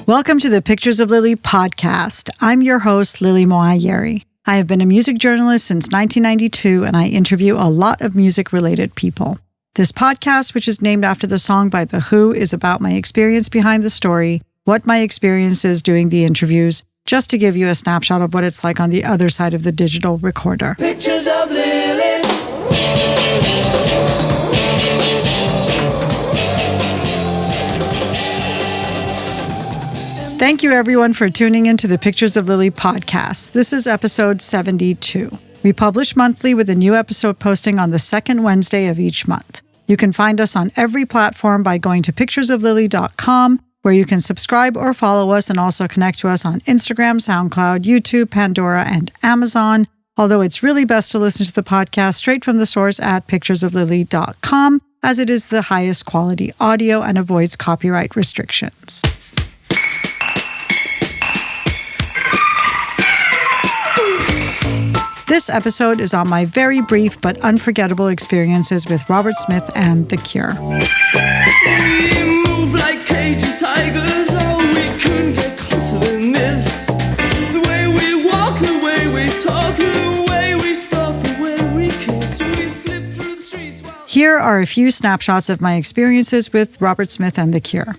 Welcome to the Pictures of Lily podcast. I'm your host, Lily Moayeri. I have been a music journalist since 1992, and I interview a lot of music-related people. This podcast, which is named after the song by The Who, is about my experience behind the story, what my experience is doing the interviews, just to give you a snapshot of what it's like on the other side of the digital recorder. Pictures of Lily. Thank you, everyone, for tuning into the Pictures of Lily podcast. This is episode 72. We publish monthly with a new episode posting on the second Wednesday of each month. You can find us on every platform by going to picturesoflily.com, where you can subscribe or follow us and also connect to us on Instagram, SoundCloud, YouTube, Pandora, and Amazon. Although it's really best to listen to the podcast straight from the source at picturesoflily.com, as it is the highest quality audio and avoids copyright restrictions. This episode is on my very brief but unforgettable experiences with Robert Smith and The Cure. We move like cagey tigers, oh, we couldn't get closer than this. The way we walk, the way we talk, the way we stalk, the way we kiss, we slip through the streets while... Here are a few snapshots of my experiences with Robert Smith and The Cure.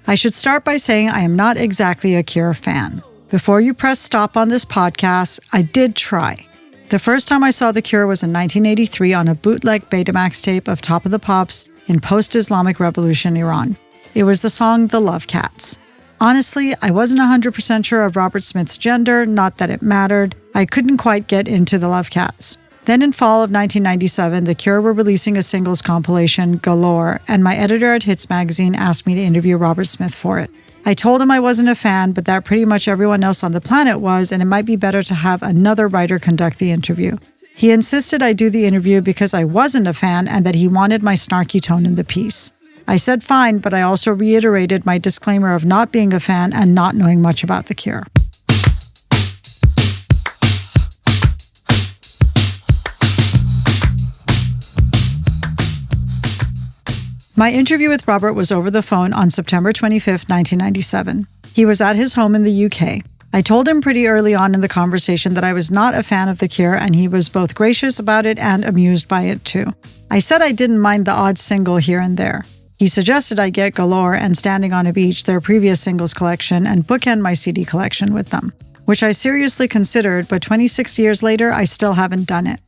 I should start by saying I am not exactly a Cure fan. Before you press stop on this podcast, I did try. The first time I saw The Cure was in 1983 on a bootleg Betamax tape of Top of the Pops in post-Islamic Revolution Iran. It was the song The Love Cats. Honestly, I wasn't 100% sure of Robert Smith's gender, not that it mattered. I couldn't quite get into The Love Cats. Then in fall of 1997, The Cure were releasing a singles compilation, Galore, and my editor at Hits magazine asked me to interview Robert Smith for it. I told him I wasn't a fan, but that pretty much everyone else on the planet was, and it might be better to have another writer conduct the interview. He insisted I do the interview because I wasn't a fan and that he wanted my snarky tone in the piece. I said fine, but I also reiterated my disclaimer of not being a fan and not knowing much about The Cure. My interview with Robert was over the phone on September 25, 1997. He was at his home in the UK. I told him pretty early on in the conversation that I was not a fan of The Cure, and he was both gracious about it and amused by it too. I said I didn't mind the odd single here and there. He suggested I get Galore and Standing on a Beach, their previous singles collection, and bookend my CD collection with them, which I seriously considered, but 26 years later, I still haven't done it.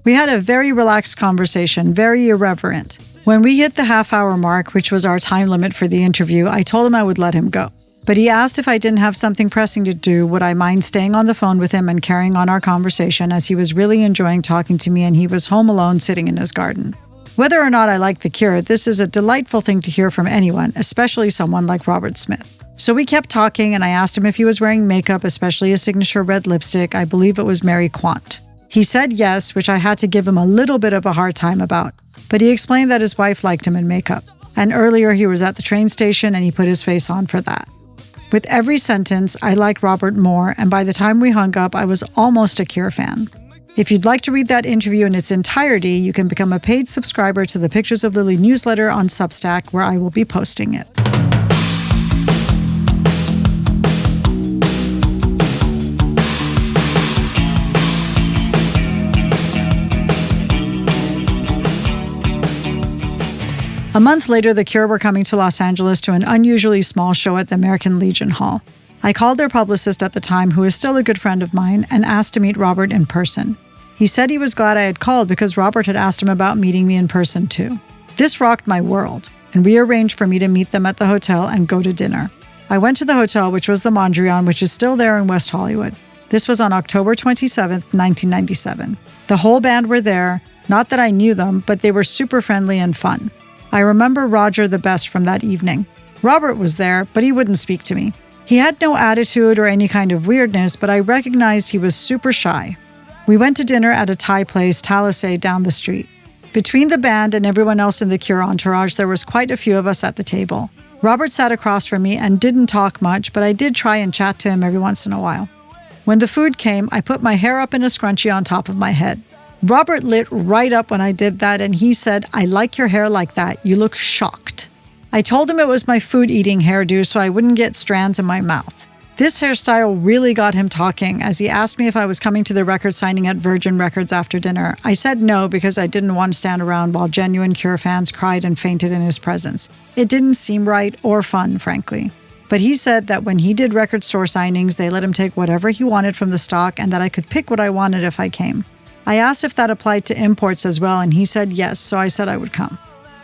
We had a very relaxed conversation, very irreverent. When we hit the half-hour mark, which was our time limit for the interview, I told him I would let him go. But he asked if I didn't have something pressing to do, would I mind staying on the phone with him and carrying on our conversation, as he was really enjoying talking to me and he was home alone sitting in his garden. Whether or not I like The Cure, this is a delightful thing to hear from anyone, especially someone like Robert Smith. So we kept talking, and I asked him if he was wearing makeup, especially a signature red lipstick. I believe it was Mary Quant. He said yes, which I had to give him a little bit of a hard time about. But he explained that his wife liked him in makeup. And earlier he was at the train station and he put his face on for that. With every sentence, I liked Robert more, and by the time we hung up, I was almost a Cure fan. If you'd like to read that interview in its entirety, you can become a paid subscriber to the Pictures of Lily newsletter on Substack, where I will be posting it. A month later, The Cure were coming to Los Angeles to an unusually small show at the American Legion Hall. I called their publicist at the time, who is still a good friend of mine, and asked to meet Robert in person. He said he was glad I had called because Robert had asked him about meeting me in person too. This rocked my world, and we arranged for me to meet them at the hotel and go to dinner. I went to the hotel, which was the Mondrian, which is still there in West Hollywood. This was on October 27, 1997. The whole band were there, not that I knew them, but they were super friendly and fun. I remember Roger the best from that evening. Robert was there, but he wouldn't speak to me. He had no attitude or any kind of weirdness, but I recognized he was super shy. We went to dinner at a Thai place, Talisay, down the street. Between the band and everyone else in the Cure entourage, there was quite a few of us at the table. Robert sat across from me and didn't talk much, but I did try and chat to him every once in a while. When the food came, I put my hair up in a scrunchie on top of my head. Robert lit right up when I did that, and he said, "I like your hair like that. You look shocked." I told him it was my food-eating hairdo so I wouldn't get strands in my mouth. This hairstyle really got him talking as he asked me if I was coming to the record signing at Virgin Records after dinner. I said no because I didn't want to stand around while genuine Cure fans cried and fainted in his presence. It didn't seem right or fun, frankly. But he said that when he did record store signings, they let him take whatever he wanted from the stock and that I could pick what I wanted if I came. I asked if that applied to imports as well, and he said yes, so I said I would come.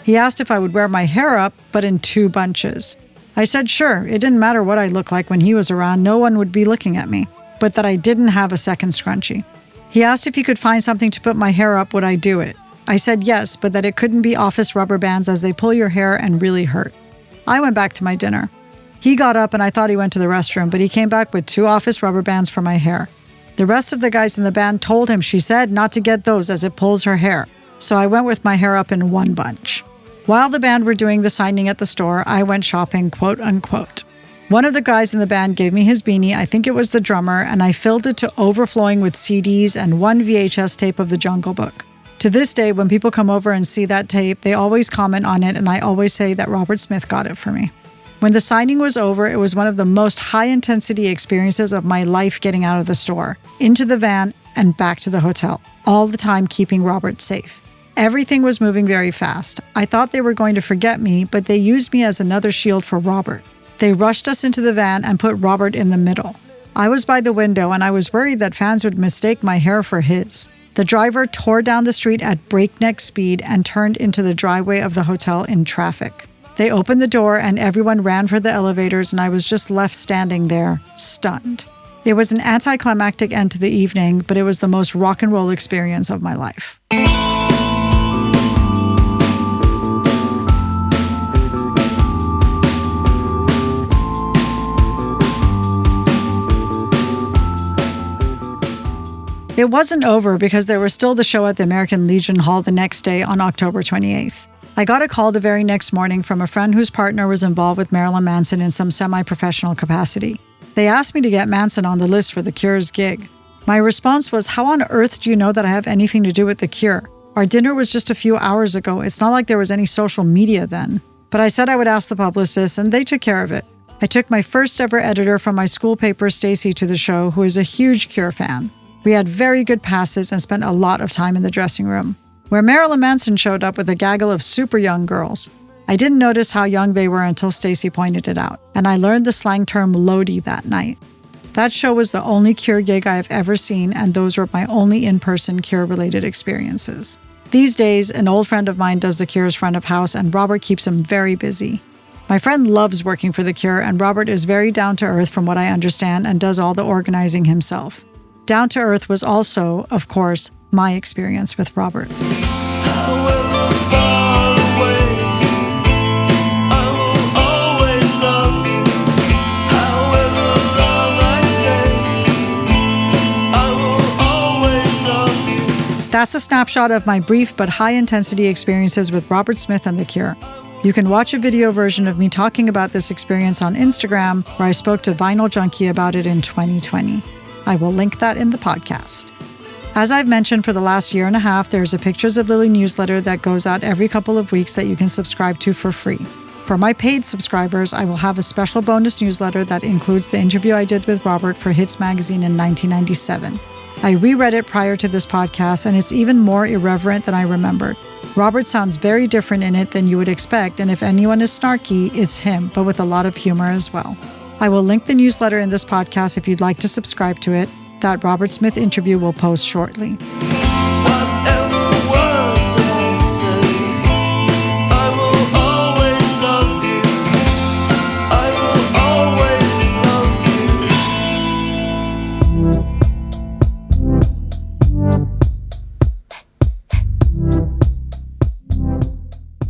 He asked if I would wear my hair up, but in 2 bunches. I said sure, it didn't matter what I looked like when he was around, no one would be looking at me, but that I didn't have a second scrunchie. He asked if he could find something to put my hair up, would I do it? I said yes, but that it couldn't be office rubber bands as they pull your hair and really hurt. I went back to my dinner. He got up and I thought he went to the restroom, but he came back with 2 office rubber bands for my hair. The rest of the guys in the band told him, she said, not to get those as it pulls her hair. So I went with my hair up in 1 bunch. While the band were doing the signing at the store, I went shopping, quote unquote. One of the guys in the band gave me his beanie, I think it was the drummer, and I filled it to overflowing with CDs and 1 VHS tape of The Jungle Book. To this day, when people come over and see that tape, they always comment on it, and I always say that Robert Smith got it for me. When the signing was over, it was one of the most high-intensity experiences of my life getting out of the store, into the van, and back to the hotel, all the time keeping Robert safe. Everything was moving very fast. I thought they were going to forget me, but they used me as another shield for Robert. They rushed us into the van and put Robert in the middle. I was by the window, and I was worried that fans would mistake my hair for his. The driver tore down the street at breakneck speed and turned into the driveway of the hotel in traffic. They opened the door and everyone ran for the elevators, and I was just left standing there, stunned. It was an anticlimactic end to the evening, but it was the most rock and roll experience of my life. It wasn't over because there was still the show at the American Legion Hall the next day on October 28th. I got a call the very next morning from a friend whose partner was involved with Marilyn Manson in some semi-professional capacity. They asked me to get Manson on the list for The Cure's gig. My response was, how on earth do you know that I have anything to do with The Cure? Our dinner was just a few hours ago. It's not like there was any social media then. But I said I would ask the publicist, and they took care of it. I took my first ever editor from my school paper, Stacy, to the show, who is a huge Cure fan. We had very good passes and spent a lot of time in the dressing room, where Marilyn Manson showed up with a gaggle of super young girls. I didn't notice how young they were until Stacy pointed it out, and I learned the slang term Lodi that night. That show was the only Cure gig I have ever seen, and those were my only in-person Cure-related experiences. These days, an old friend of mine does The Cure's front of house, and Robert keeps him very busy. My friend loves working for The Cure, and Robert is very down-to-earth from what I understand and does all the organizing himself. Down to Earth was also, of course, my experience with Robert. However far away, I will always love you. However long I stay, I will always love you. That's a snapshot of my brief but high-intensity experiences with Robert Smith and The Cure. You can watch a video version of me talking about this experience on Instagram, where I spoke to Vinyl Junkie about it in 2020. I will link that in the podcast. As I've mentioned for the last year and a half, there's a Pictures of Lily newsletter that goes out every couple of weeks that you can subscribe to for free. For my paid subscribers, I will have a special bonus newsletter that includes the interview I did with Robert for Hits magazine in 1997. I reread it prior to this podcast, and it's even more irreverent than I remembered. Robert sounds very different in it than you would expect, and if anyone is snarky, it's him, but with a lot of humor as well. I will link the newsletter in this podcast if you'd like to subscribe to it. That Robert Smith interview will post shortly. Whatever words I say, I will always love you. I will always love you.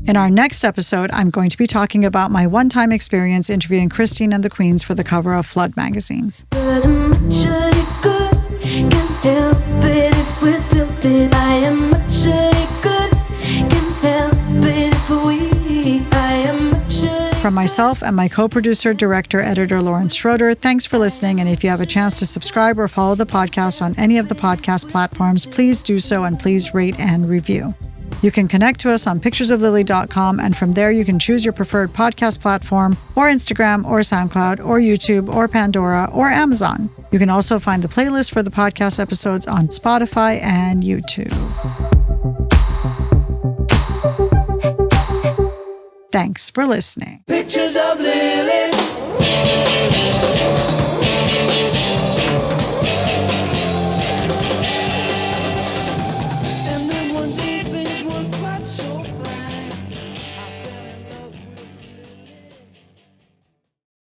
In our next episode, I'm going to be talking about my one-time experience interviewing Christine and the Queens for the cover of Flood magazine. But I'm actually good, can't help it if we're tilted. I am actually good, can't help it if I am actually. From myself and my co-producer, director, editor Lawrence Schroeder, thanks for listening, and if you have a chance to subscribe or follow the podcast on any of the podcast platforms, please do so, and please rate and review. You can connect to us on picturesoflily.com, and from there you can choose your preferred podcast platform, or Instagram, or SoundCloud, or YouTube, or Pandora, or Amazon. You can also find the playlist for the podcast episodes on Spotify and YouTube. Thanks for listening. Pictures of Lily.